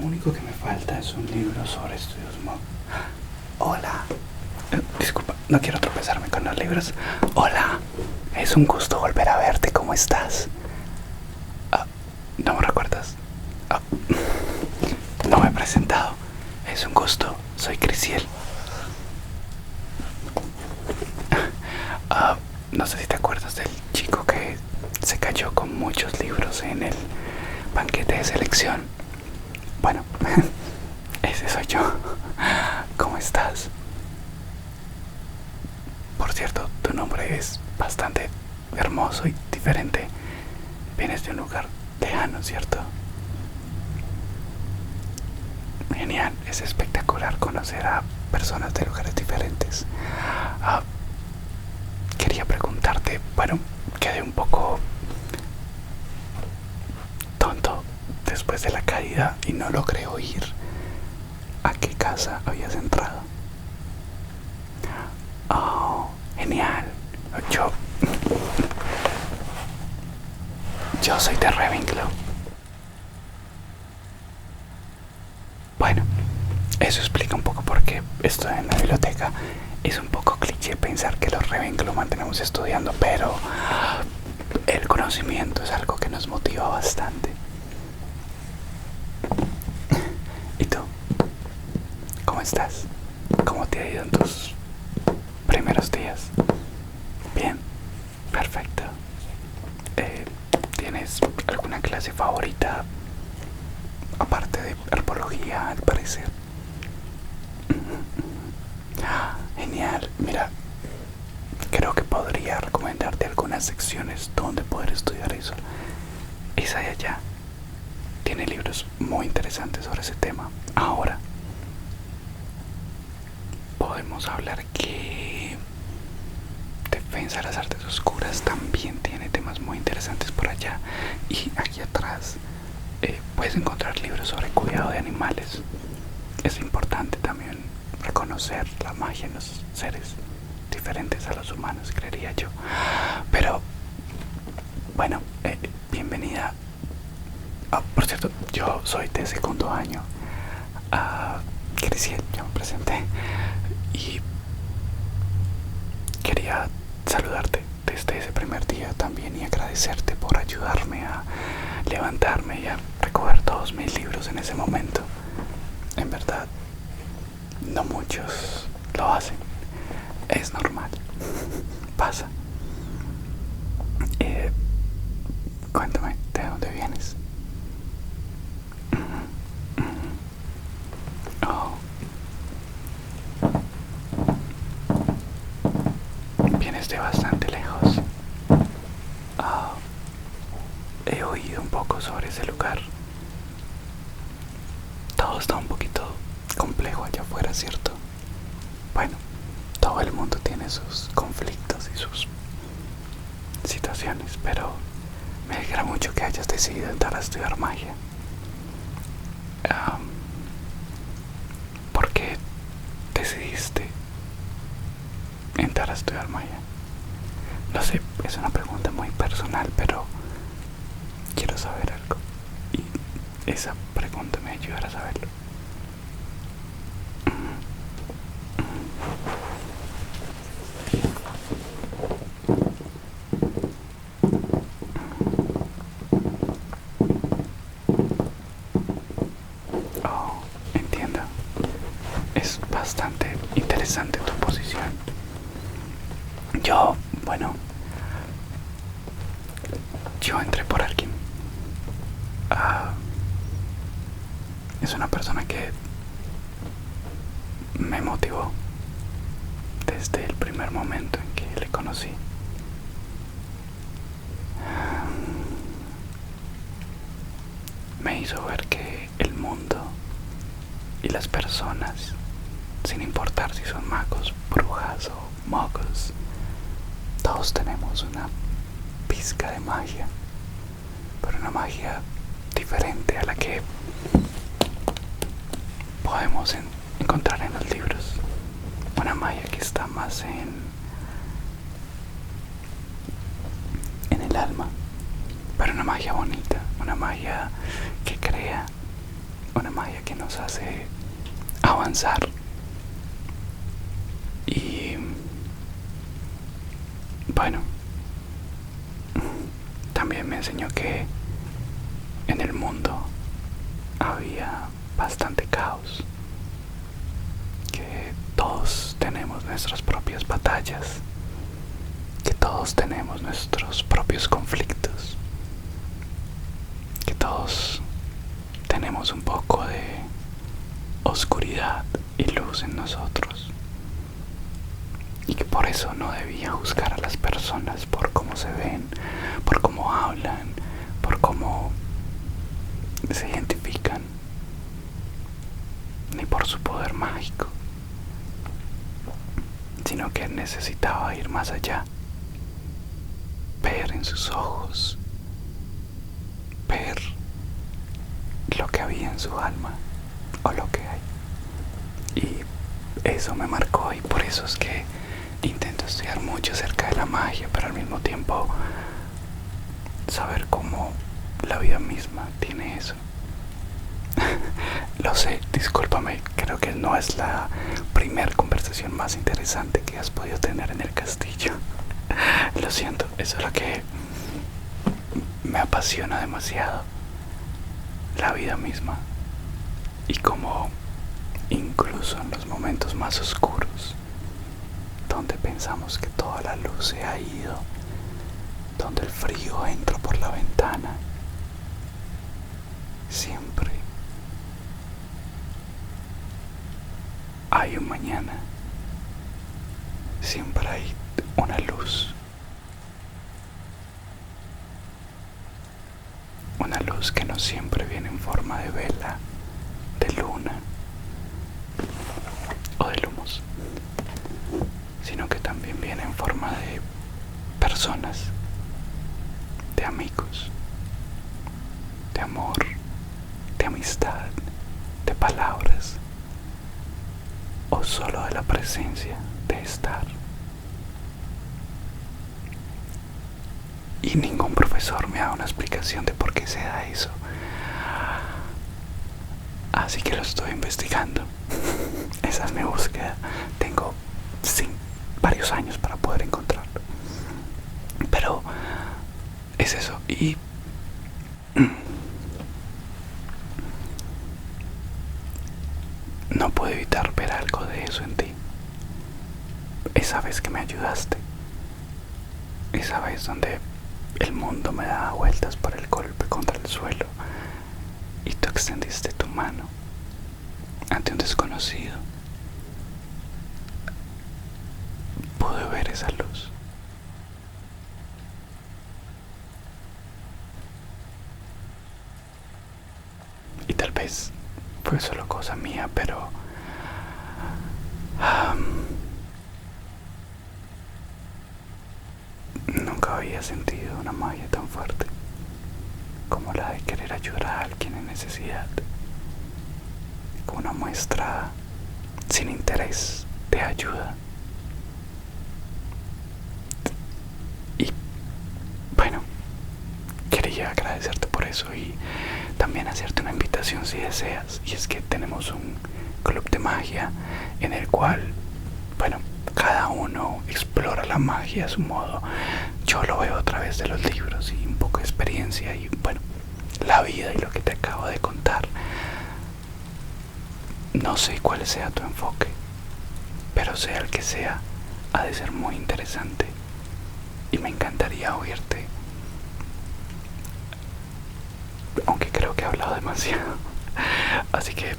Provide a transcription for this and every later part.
único que me falta es un libro sobre estudios Hola. Disculpa, no quiero tropezarme con los libros. Hola. Es un gusto volver a verte. ¿Cómo estás? ¿No me recuerdas? Ah, no me he presentado. Es un gusto. Soy Crisiel. No sé si te acuerdas del chico que se cayó con muchos libros en el banquete de selección. Bueno, ese soy yo. ¿Cómo estás? Por cierto, tu nombre es bastante hermoso y diferente. Vienes de un lugar lejano, ¿cierto? Genial, es espectacular conocer a personas de lugares diferentes. Quería preguntarte, bueno, quedé un poco tonto después de la caída y no logré oír a qué casa habías entrado. Oh, genial. Yo soy de Ravenclaw. Bueno, eso explica un poco por qué estoy en la biblioteca. Es un poco cliché pensar que los Ravenclaw mantenemos estudiando, pero el conocimiento es algo que nos motiva bastante. ¿Y tú? ¿Cómo estás? ¿Cómo te ha ido en tus primeros días? Bien, perfecto. ¿Tienes alguna clase favorita aparte de herbología, al parecer? Genial, mira, creo que podría recomendarte algunas secciones donde poder estudiar eso. Esa de allá tiene libros muy interesantes sobre ese tema. Ahora podemos hablar que Defensa de las Artes Oscuras también tiene temas muy interesantes por allá. Y aquí atrás puedes encontrar libros sobre cuidado de animales. Es importante también reconocer la magia en los seres diferentes a los humanos, creería yo. Pero bueno, bienvenida. Por cierto, yo soy de segundo año. Creciel, ya me presenté. Y quería saludarte desde ese primer día también y agradecerte por ayudarme a levantarme y a recoger todos mis libros en ese momento. En verdad, no muchos lo hacen. Es normal. Pasa. Cuéntame, ¿de dónde vienes? Oh. Vienes de bastante lejos. Oh. He oído un poco sobre ese lugar. Todo está un poquito complejo allá afuera, ¿cierto? Bueno, todo el mundo tiene sus conflictos y sus situaciones, pero me alegra mucho que hayas decidido entrar a estudiar magia. ¿Por qué decidiste entrar a estudiar magia? No sé, es una pregunta muy personal, pero quiero saber algo. Y esa pregunta me ayudará a saberlo. Oh, entiendo. Es bastante interesante tu posición. Yo entré por alguien. Es una persona que me motivó desde el primer momento en que le conocí. Me hizo ver que el mundo y las personas, sin importar si son magos, brujas o muggles, todos tenemos una pizca de magia, pero una magia diferente a la que podemos encontrar en los libros. Una magia que está más en el alma, pero una magia bonita, una magia que crea, una magia hace avanzar. Y bueno, también me enseñó que en el mundo había bastante caos, que todos tenemos nuestras propias batallas, que todos tenemos nuestros propios conflictos, que todos tenemos un poco de oscuridad y luz en nosotros, y que por eso no debía juzgar a las personas por cómo se ven, por cómo hablan, por cómo se identifican, ni por su poder mágico, sino que necesitaba ir más allá, ver en sus ojos, ver lo que había en su alma o lo que hay. Y eso me marcó, y por eso es que intento estudiar mucho acerca de la magia, pero al mismo tiempo saber cómo la vida misma tiene eso. Lo sé, discúlpame, creo que no es la primera conversación más interesante que has podido tener en el castillo. Lo siento, eso es lo que me apasiona demasiado, la vida misma, y como incluso en los momentos más oscuros, donde pensamos que toda la luz se ha ido, donde el frío entra por la ventana, siempre hay un mañana, siempre hay una luz que no siempre viene en forma de vela, de luna o de lumos, sino que también viene en forma de personas, de amigos, de amor, de amistad, de palabras, o solo de la presencia de estar. Y ningún profesor me da una explicación de por qué se da eso, así que lo estoy investigando. Esa es mi búsqueda. Tengo varios años para poder encontrarlo, pero es eso. Y no puedo evitar ver algo de eso en ti. Esa vez que me ayudaste, esa vez donde el mundo me daba vueltas por el golpe contra el suelo y tú extendiste tu mano ante un desconocido, pude ver esa luz. Y tal vez fue solo cosa mía, pero nunca había sentido una magia tan fuerte como la de querer ayudar a alguien en necesidad, con una muestra sin interés de ayuda. Y bueno, quería agradecerte por eso y también hacerte una invitación si deseas, y es que tenemos un club de magia en el cual, bueno, cada uno explora la magia a su modo. Yo lo veo a través de los libros y un poco de experiencia y, bueno, la vida y lo que te acabo de contar. No sé cuál sea tu enfoque, pero sea el que sea, ha de ser muy interesante y me encantaría oírte, aunque creo que he hablado demasiado. Así que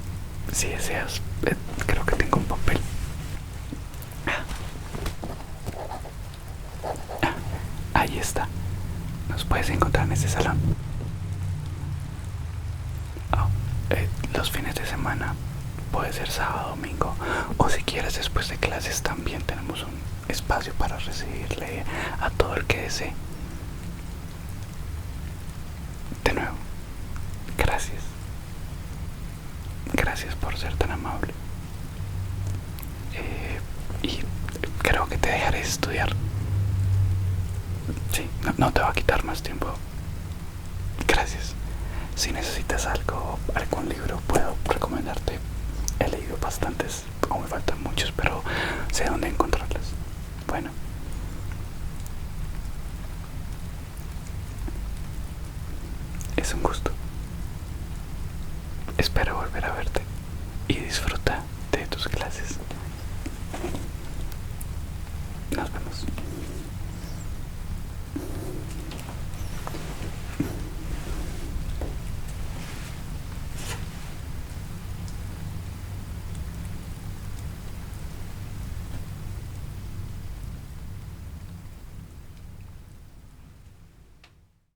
si deseas, creo que tengo un papel. Ahí está. Nos puedes encontrar en ese salón. Oh, los fines de semana, puede ser sábado, domingo, o si quieres después de clases también tenemos un espacio para recibirle a todo el que desee. De nuevo, gracias. Gracias por ser tan amable. Y creo que te dejaré estudiar. Sí, no te va a quitar más tiempo. Gracias. Si necesitas algo, algún libro, puedo recomendarte. He leído bastantes, aún me faltan muchos, pero sé dónde encontrarlos. Bueno, es un gusto. Espero volver a verte y disfruta de tus clases.